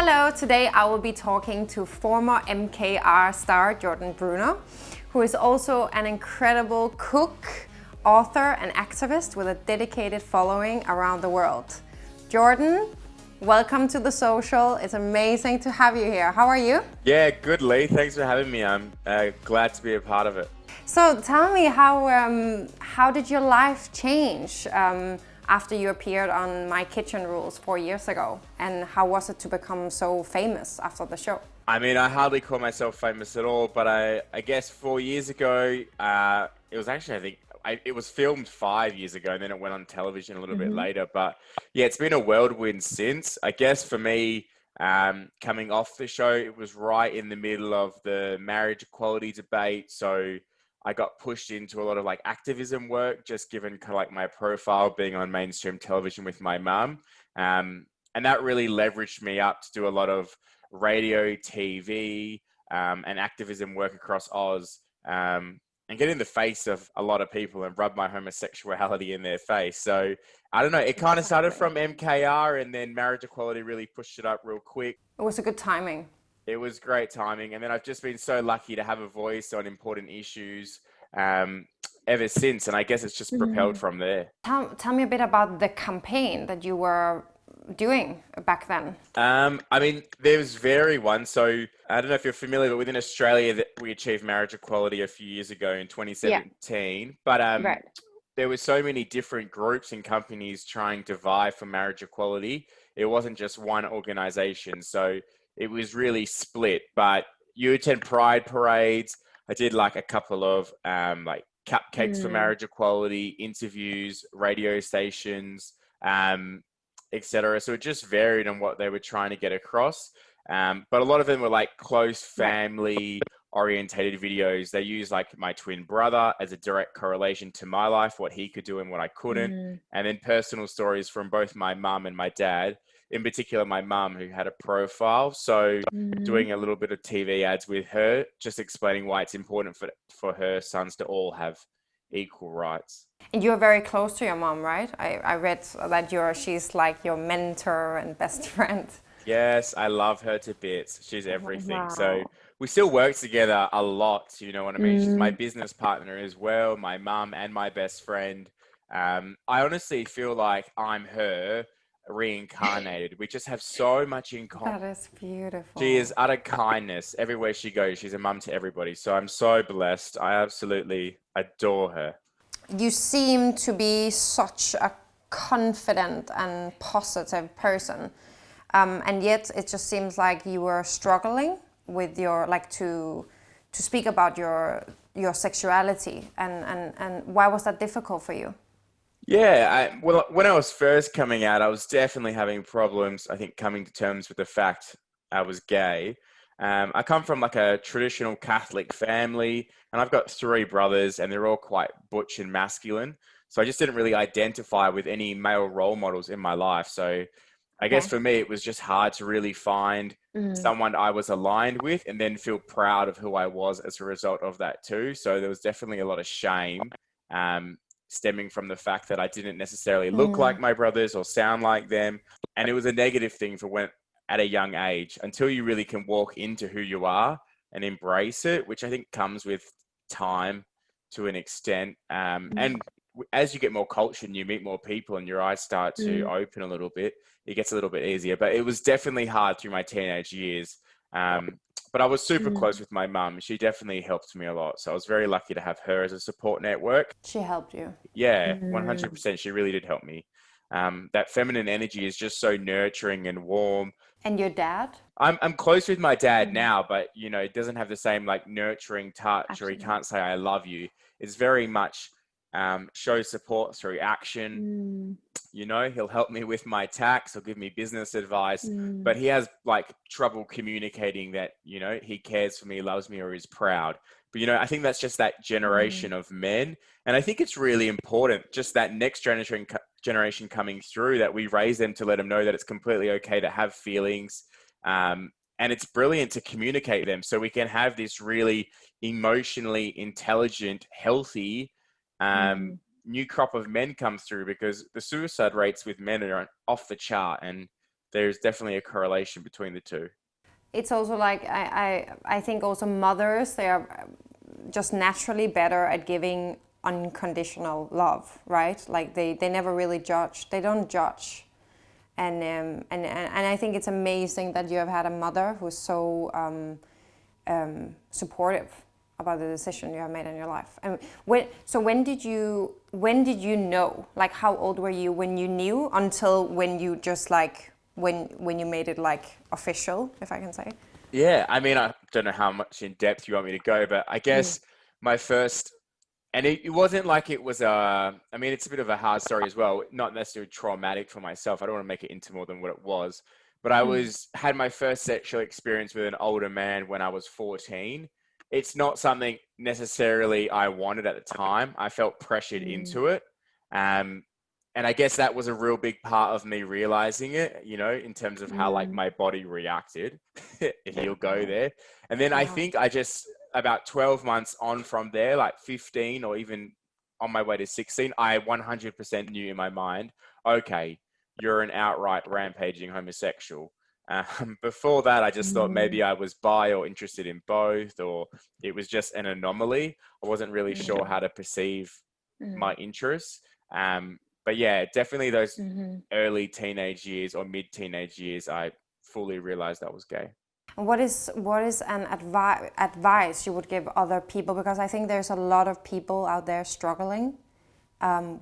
Hello, today I will be talking to former MKR star Jordan Bruno, who is also an incredible cook, author and activist with a dedicated following around the world. Jordan, welcome to The Social. It's amazing to have you here. How are you? Yeah, good, Lee. Thanks for having me. I'm glad to be a part of it. So tell me, how did your life change after you appeared on My Kitchen Rules 4 years ago? And how was it to become so famous after the show? I mean, I hardly call myself famous at all, but I guess 4 years ago, it was actually, it was filmed 5 years ago, and then it went on television a little bit later. But yeah, it's been a whirlwind since. I guess for me, coming off the show, it was right in the middle of the marriage equality debate. So I got pushed into a lot of like activism work, just given kind of like my profile being on mainstream television with my mum. And that really leveraged me up to do a lot of radio, TV, and activism work across Oz, and get in the face of a lot of people and rub my homosexuality in their face. So I don't know, it kind of started from MKR, and then marriage equality really pushed it up real quick. It was a good timing. It was great timing. And then I've just been so lucky to have a voice on important issues ever since. And I guess it's just propelled from there. Tell me a bit about the campaign that you were doing back then. I mean, there's very one. So I don't know if you're familiar, but within Australia, that we achieved marriage equality a few years ago in 2017. But Right. there were so many different groups and companies trying to vie for marriage equality. It wasn't just one organization. So it was really split. But you attend pride parades. I did like a couple of like cupcakes for marriage equality, interviews, radio stations, etc. So it just varied on what they were trying to get across. But a lot of them were like close family orientated videos. They used like my twin brother as a direct correlation to my life, what he could do and what I couldn't. And then personal stories from both my mum and my dad, in particular my mum, who had a profile. So doing a little bit of TV ads with her, just explaining why it's important for her sons to all have equal rights. And you're very close to your mom, right? I read that she's like your mentor and best friend. Yes, I love her to bits. She's everything. Wow. So we still work together a lot, you know what I mean? She's my business partner as well, my mum and my best friend. I honestly feel like I'm her reincarnated. We just have so much in common. That is beautiful. She is utter kindness everywhere she goes. She's a mum to everybody. So I'm so blessed. I absolutely adore her. You seem to be such a confident and positive person. And yet it just seems like you were struggling with your, like to speak about your sexuality. And why was that difficult for you? Yeah, well, when I was first coming out, I was definitely having problems, I think, coming to terms with the fact I was gay. I come from like a traditional Catholic family, and I've got three brothers, and they're all quite butch and masculine. So I just didn't really identify with any male role models in my life. So I guess for me, it was just hard to really find someone I was aligned with and then feel proud of who I was as a result of that too. So there was definitely a lot of shame stemming from the fact that I didn't necessarily look like my brothers or sound like them. And it was a negative thing for when at a young age, until you really can walk into who you are and embrace it, which I think comes with time to an extent. And as you get more culture and you meet more people and your eyes start to open a little bit, it gets a little bit easier. But it was definitely hard through my teenage years. But I was super close with my mum. She definitely helped me a lot. So I was very lucky to have her as a support network. She helped you. Yeah, 100%. She really did help me. That feminine energy is just so nurturing and warm. And your dad? I'm close with my dad now, but you know, it doesn't have the same like nurturing touch, or he can't say I love you. It's very much show support through action. You know, he'll help me with my tax, he'll give me business advice, but he has like trouble communicating that, you know, he cares for me, loves me, or is proud. But, you know, I think that's just that generation of men. And I think it's really important, just that next generation coming through, that we raise them to let them know that it's completely okay to have feelings. And it's brilliant to communicate them so we can have this really emotionally intelligent, healthy new crop of men come through, because the suicide rates with men are off the chart. And there's definitely a correlation between the two. It's also like I think also mothers, they are just naturally better at giving unconditional love, right? Like they never really judge. They don't judge. And I think it's amazing that you have had a mother who's so supportive about the decision you have made in your life. And when did you know? Like, how old were you when you knew, until when you just like when you made it like official, if I can say? Yeah, I mean, I don't know how much in depth you want me to go, but I guess my first, and it wasn't like it was I mean, it's a bit of a hard story as well, not necessarily traumatic for myself. I don't want to make it into more than what it was, but had my first sexual experience with an older man when I was 14. It's not something necessarily I wanted at the time. I felt pressured into it. Um, and I guess that was a real big part of me realizing it, in terms of how like my body reacted, if you'll go there. And then I think I just, about 12 months on from there, like 15 or even on my way to 16, I 100% knew in my mind, okay, you're an outright rampaging homosexual. Before that, I just thought maybe I was bi or interested in both, or it was just an anomaly. I wasn't really sure how to perceive my interests. But yeah, definitely those early teenage years or mid-teenage years, I fully realized I was gay. What is an advice you would give other people? Because I think there's a lot of people out there struggling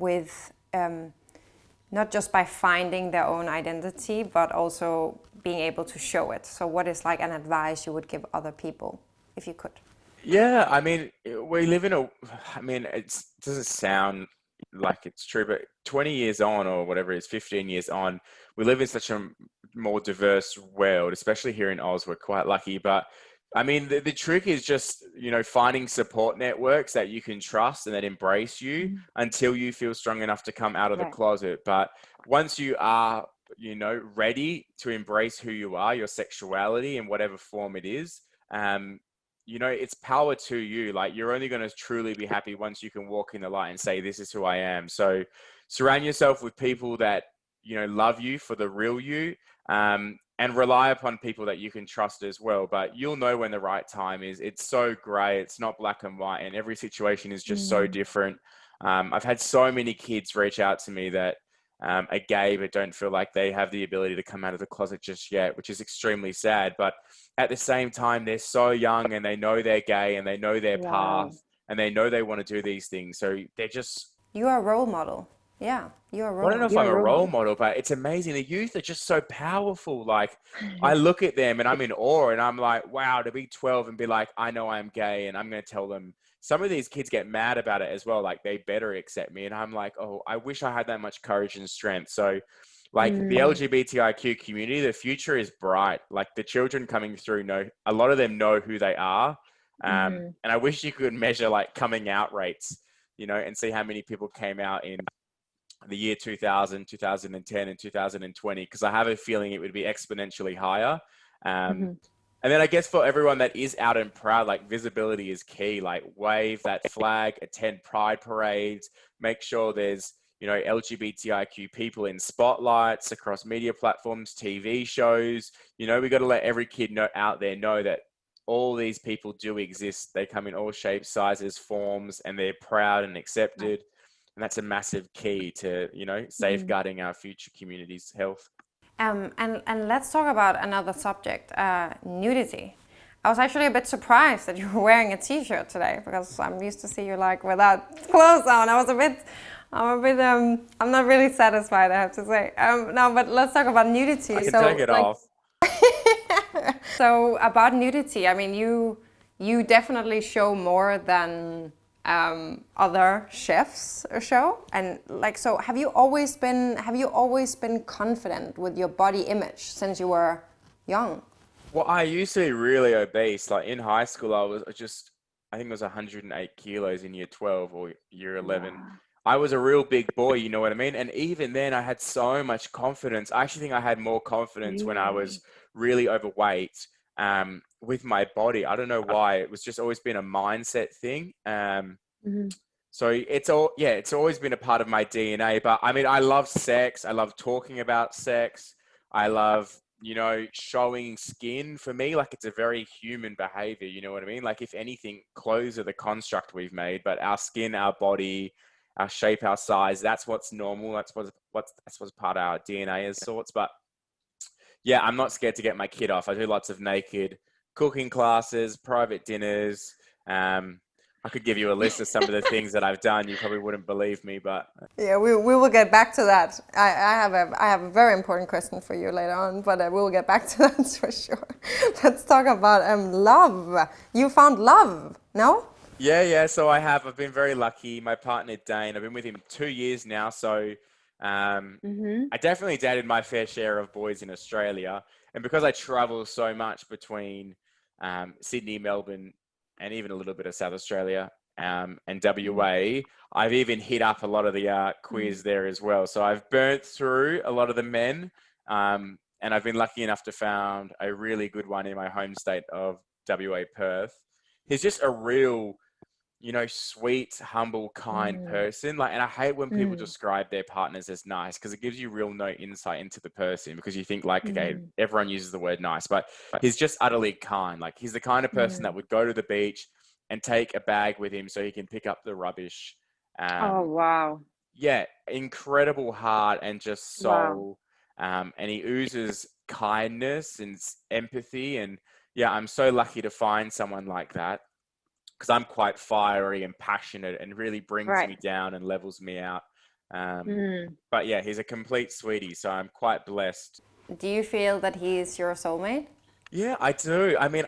with not just by finding their own identity, but also being able to show it. So what is like an advice you would give other people, if you could? Yeah, I mean, we live in I mean, it doesn't sound like it's true, but 20 years on, or whatever it is, 15 years on, we live in such a more diverse world, especially here in Oz. We're quite lucky. But I mean, the trick is just, finding support networks that you can trust and that embrace you until you feel strong enough to come out of the closet. But once you are, ready to embrace who you are, your sexuality in whatever form it is, it's power to you. Like, you're only going to truly be happy once you can walk in the light and say, this is who I am. So surround yourself with people that, love you for the real you, and rely upon people that you can trust as well. But you'll know when the right time is. It's so gray. It's not black and white, and every situation is just so different. I've had so many kids reach out to me that are gay but don't feel like they have the ability to come out of the closet just yet, which is extremely sad. But at the same time, they're so young and they know they're gay and they know their path and they know they want to do these things. So they're just... You are a role model. Yeah, you're a I role don't know model. if I'm a role model, but it's amazing. The youth are just so powerful. Like, I look at them and I'm in awe, and I'm like, wow, to be 12 and be like, I know I'm gay, and I'm going to tell them. Some of these kids get mad about it as well. Like, they better accept me. And I'm like, oh, I wish I had that much courage and strength. So like, the LGBTIQ community, the future is bright. Like, the children coming through a lot of them know who they are. And I wish you could measure like coming out rates, and see how many people came out in the year 2000, 2010, and 2020, because I have a feeling it would be exponentially higher. And then I guess for everyone that is out and proud, like, visibility is key. Like, wave that flag, attend pride parades, make sure there's, LGBTIQ people in spotlights across media platforms, TV shows. We got to let every kid out there know that all these people do exist. They come in all shapes, sizes, forms, and they're proud and accepted. And that's a massive key to, safeguarding our future community's health. And let's talk about another subject, nudity. I was actually a bit surprised that you were wearing a t-shirt today, because I'm used to see you like without clothes on. I'm not really satisfied, I have to say. No, but let's talk about nudity. I can take it off. So about nudity, I mean, you definitely show more than other chefs show. And like, so have you always been confident with your body image since you were young? Well, I used to be really obese. Like, in high school, I think it was 108 kilos in year 12 or year 11. Wow. I was a real big boy, you know what I mean? And even then I had so much confidence. I actually think I had more confidence when I was really overweight with my body. I don't know why. It was just always been a mindset thing. So it's always been a part of my DNA. But I mean, I love sex. I love talking about sex. I love, showing skin. For me, like, it's a very human behavior. You know what I mean? Like, if anything, clothes are the construct we've made, but our skin, our body, our shape, our size, that's what's normal. That's what's part of our DNA as sorts. But yeah, I'm not scared to get my kid off. I do lots of naked cooking classes, private dinners. Um, I could give you a list of some of the things that I've done. You probably wouldn't believe me, but Yeah, we will get back to that. I have a very important question for you later on, but we will get back to that for sure. Let's talk about love. You found love, no? yeah. So I've been very lucky. My partner Dane, I've been with him 2 years now. So Mm-hmm. I definitely dated my fair share of boys in Australia, and because I travel so much between Sydney, Melbourne, and even a little bit of South Australia and WA, I've even hit up a lot of the queers there as well. So I've burnt through a lot of the men, and I've been lucky enough to found a really good one in my home state of WA, Perth. He's just a real, sweet, humble, kind person. Like, and I hate when people describe their partners as nice, because it gives you real no insight into the person, because you think like, okay, everyone uses the word nice, but he's just utterly kind. Like, he's the kind of person that would go to the beach and take a bag with him so he can pick up the rubbish. Oh, wow. Yeah, incredible heart and just Wow. soul. And he oozes kindness and empathy. And yeah, I'm so lucky to find someone like that, because I'm quite fiery and passionate, and really brings Right. me down and levels me out. Mm. But yeah, he's a complete sweetie, so I'm quite blessed. Do you feel that he's your soulmate? Yeah, I do. I mean,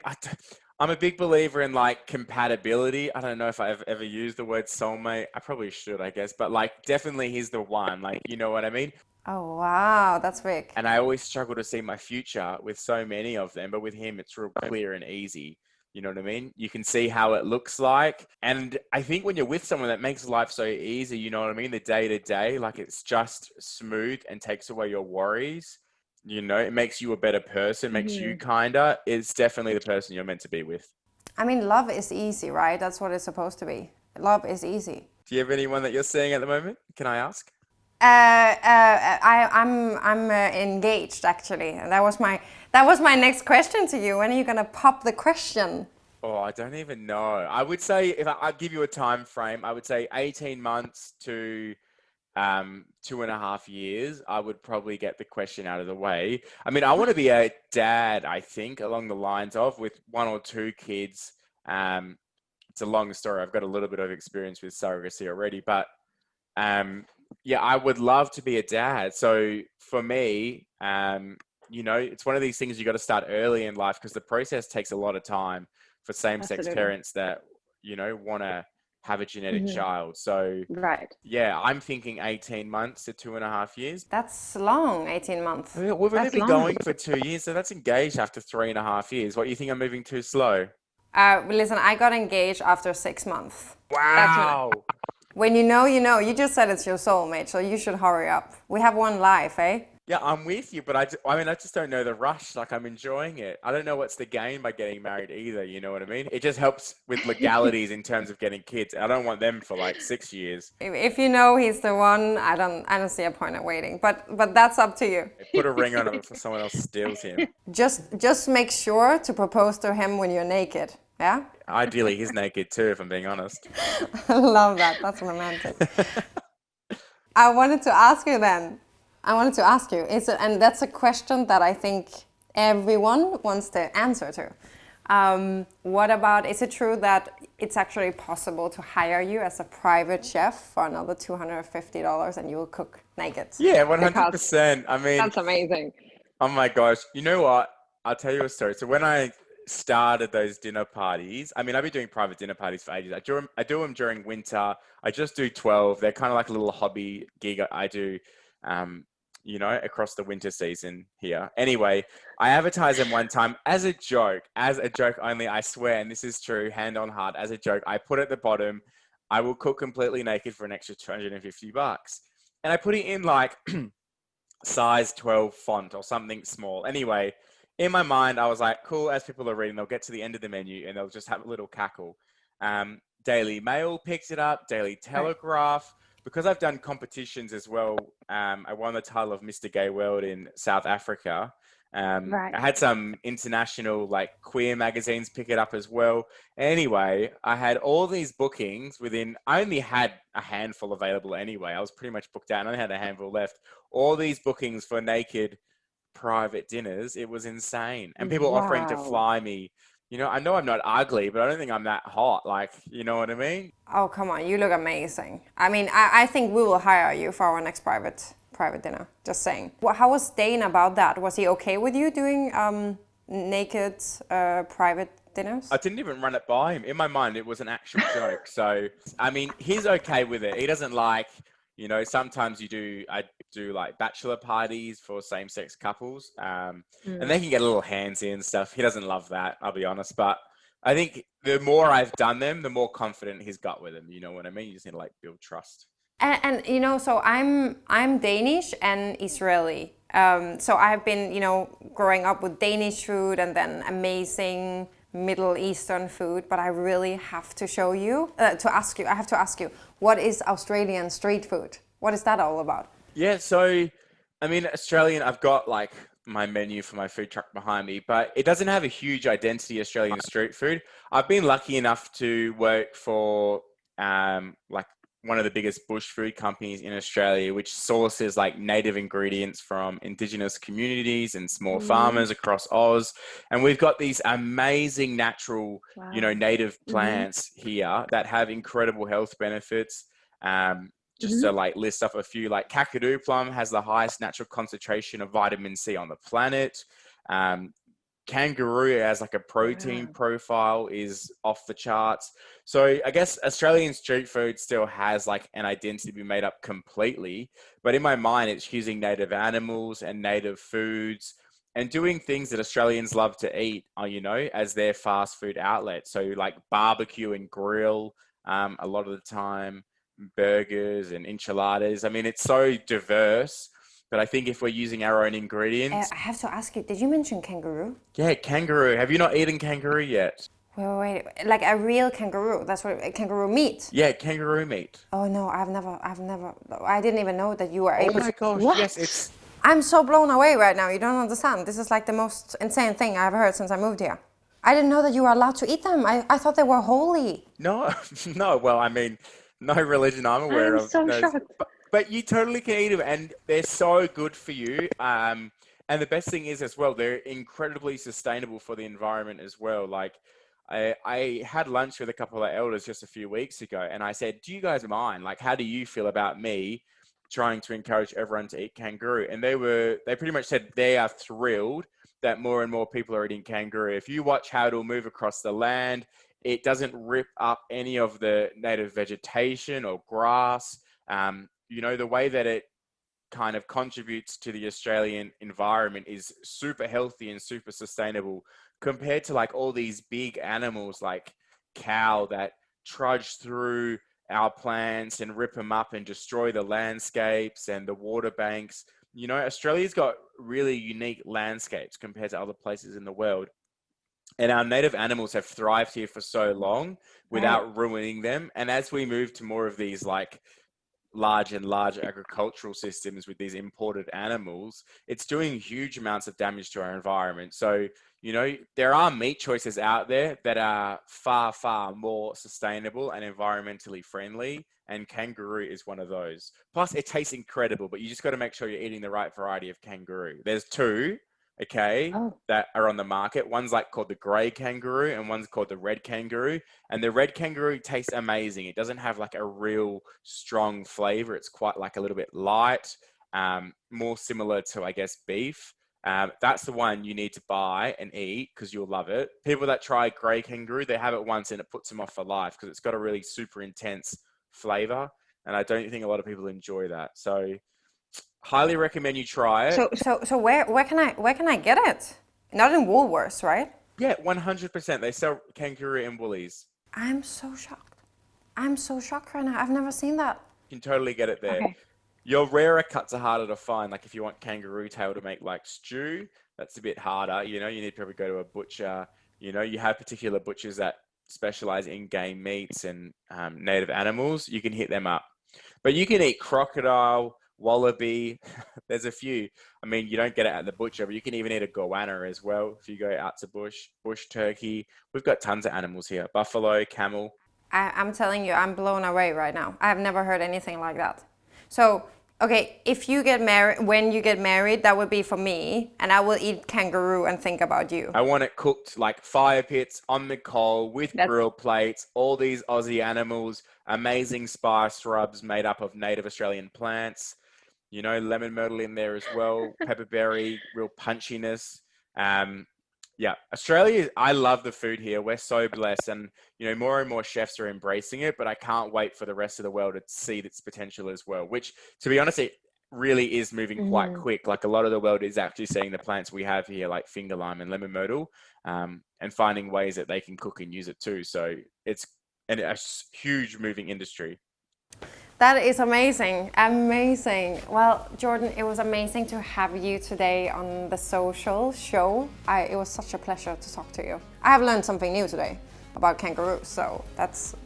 I'm a big believer in like compatibility. I don't know if I've ever used the word soulmate. I probably should, I guess, but like, definitely he's the one. Like, you know what I mean? Oh wow, that's big. And I always struggle to see my future with so many of them, but with him, it's real clear and easy. You know what I mean? You can see how it looks like. And I think when you're with someone, that makes life so easy, you know what I mean? The day to day, like, it's just smooth and takes away your worries. It makes you a better person, makes you kinder. It's definitely the person you're meant to be with. I mean, love is easy, right? That's what it's supposed to be. Love is easy. Do you have anyone that you're seeing at the moment? Can I ask? I'm engaged actually, and that was my next question to you. When are you gonna pop the question? Oh, I don't even know. I would say, if I'd give you a time frame, I would say 18 months to 2.5 years. I would probably get the question out of the way. I mean, I want to be a dad, I think, along the lines of with 1 or 2 kids. It's a long story. I've got a little bit of experience with surrogacy already, but yeah, I would love to be a dad. So for me, it's one of these things you got to start early in life, because the process takes a lot of time for same-sex Absolutely. parents that, want to have a genetic child. So Right. yeah, I'm thinking 18 months to 2.5 years. That's long, 18 months. I mean, we've only That's been long. going for 2 years, so that's engaged after 3.5 years. What, you think I'm moving too slow? Listen, I got engaged after 6 months. That's when Wow. When you know, you know. You just said it's your soulmate, so you should hurry up. We have one life, eh? Yeah, I'm with you, but I just don't know the rush. Like, I'm enjoying it. I don't know what's the gain by getting married either. You know what I mean? It just helps with legalities in terms of getting kids. I don't want them for like 6 years. If you know he's the one, I don't see a point of waiting. But that's up to you. Put a ring on it before someone else steals him. Just make sure to propose to him when you're naked. Yeah? Ideally, he's naked too, if I'm being honest. I love that. That's romantic. I wanted to ask you then. And that's a question that I think everyone wants to answer to. What about, is it true that it's actually possible to hire you as a private chef for another $250 and you will cook naked? Yeah, 100%. I mean, That's amazing. oh my gosh. You know what? I'll tell you a story. So when I started those dinner parties, I mean, I've been doing private dinner parties for ages. I do them during winter. I just do 12. They're kind of like a little hobby gig I do, across the winter season here. Anyway, I advertised them one time as a joke only, I swear, and this is true, hand on heart, as a joke. I put at the bottom, I will cook completely naked for an extra $250. And I put it in like size 12 font or something small. Anyway, in my mind, I was like, cool, as people are reading, they'll get to the end of the menu and they'll just have a little cackle. Daily Mail picked it up, Daily Telegraph, because I've done competitions as well, I won the title of Mr. Gay World in South Africa. Right. I had some international like queer magazines pick it up as well. Anyway, I had all these bookings I only had a handful available anyway. I was pretty much booked out and I only had a handful left. All these bookings for naked private dinners. It was insane. And people offering to Wow. fly me. I know I'm not ugly, but I don't think I'm that hot. Like, you know what I mean? Oh, come on, you look amazing. I mean, I think we will hire you for our next private dinner. Just saying. Well, how was Dane about that? Was he okay with you doing naked private dinners? I didn't even run it by him. In my mind, it was an actual joke. So, I mean, he's okay with it. He doesn't like, sometimes I do like bachelor parties for same-sex couples, and they can get a little handsy and stuff. He doesn't love that, I'll be honest. But I think the more I've done them, the more confident he's got with them. You know what I mean? You just need to like build trust. And so I'm Danish and Israeli. So I've been growing up with Danish food and then amazing Middle Eastern food. But I really have to I have to ask you, what is Australian street food? What is that all about? Yeah, so I mean, Australian, I've got like my menu for my food truck behind me, but it doesn't have a huge identity, Australian street food. I've been lucky enough to work for like one of the biggest bush food companies in Australia, which sources like native ingredients from Indigenous communities and small farmers across Oz. And we've got these amazing natural, Wow. native plants here that have incredible health benefits. Just to like list off a few, like Kakadu plum has the highest natural concentration of vitamin C on the planet. Kangaroo as like a protein profile is off the charts. So I guess Australian street food still has like an identity to be made up completely. But in my mind, it's using native animals and native foods and doing things that Australians love to eat, as their fast food outlet. So like barbecue and grill a lot of the time, burgers and enchiladas. I mean, it's so diverse, but I think if we're using our own ingredients. I have to ask you, did you mention kangaroo? Yeah, kangaroo. Have you not eaten kangaroo yet? Wait, like a real kangaroo? That's what kangaroo meat? Yeah, kangaroo meat. Oh no, I've never. I didn't even know that you were able. Oh my gosh! What? Yes, it's. I'm so blown away right now. You don't understand. This is like the most insane thing I've heard since I moved here. I didn't know that you were allowed to eat them. I thought they were holy. No, no. Well, I mean, no religion I'm aware I'm of. so knows- shocked. But you totally can eat them, and they're so good for you. And the best thing is as well, they're incredibly sustainable for the environment as well. Like, I had lunch with a couple of elders just a few weeks ago, and I said, "Do you guys mind? Like, how do you feel about me trying to encourage everyone to eat kangaroo?" And they pretty much said they are thrilled that more and more people are eating kangaroo. If you watch how it'll move across the land, it doesn't rip up any of the native vegetation or grass. The way that it kind of contributes to the Australian environment is super healthy and super sustainable compared to like all these big animals like cow that trudge through our plants and rip them up and destroy the landscapes and the water banks. Australia's got really unique landscapes compared to other places in the world. And our native animals have thrived here for so long without ruining them. And as we move to more of these like large agricultural systems with these imported animals, it's doing huge amounts of damage to our environment. So, there are meat choices out there that are far, far more sustainable and environmentally friendly. And kangaroo is one of those. Plus, it tastes incredible, but you just got to make sure you're eating the right variety of kangaroo. There's two, that are on the market. One's like called the grey kangaroo and one's called the red kangaroo. And the red kangaroo tastes amazing. It doesn't have like a real strong flavor. It's quite like a little bit light, more similar to, I guess, beef. That's the one you need to buy and eat because you'll love it. People that try grey kangaroo, they have it once and it puts them off for life because it's got a really super intense flavor. And I don't think a lot of people enjoy that. So highly recommend you try it. So where can I get it? Not in Woolworths, right? Yeah, 100%. They sell kangaroo in Woolies. I'm so shocked. I'm so shocked right now. I've never seen that. You can totally get it there. Okay. Your rarer cuts are harder to find. Like if you want kangaroo tail to make like stew, that's a bit harder. You need to probably go to a butcher. You have particular butchers that specialize in game meats and native animals. You can hit them up. But you can eat crocodile, wallaby. There's a few. I mean, you don't get it at the butcher, but you can even eat a goanna as well if you go out to bush turkey. We've got tons of animals here. Buffalo, camel. I'm telling you, I'm blown away right now. I have never heard anything like that. So, okay, if you get married, when you get married, that would be for me, and I will eat kangaroo and think about you. I want it cooked like fire pits on the coal with grill plates, all these Aussie animals, amazing spice rubs made up of native Australian plants, you know, lemon myrtle in there as well, pepperberry, real punchiness. Yeah, Australia, I love the food here. We're so blessed, and you know, more and more chefs are embracing it, but I can't wait for the rest of the world to see its potential as well, which, to be honest, it really is moving quite quick. Like a lot of the world is actually seeing the plants we have here, like finger lime and lemon myrtle, and finding ways that they can cook and use it too. So it's a huge moving industry. That is amazing. Amazing. Well, Jordan, it was amazing to have you today on the social show. It was such a pleasure to talk to you. I have learned something new today about kangaroos, so that's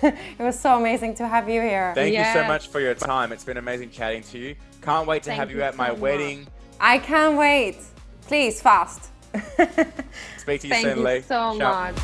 it was so amazing to have you here. Thank you so much for your time. It's been amazing chatting to you. Can't wait to have you at my wedding. I can't wait. Please, fast. Speak to you soon, Lee. Thank you so much.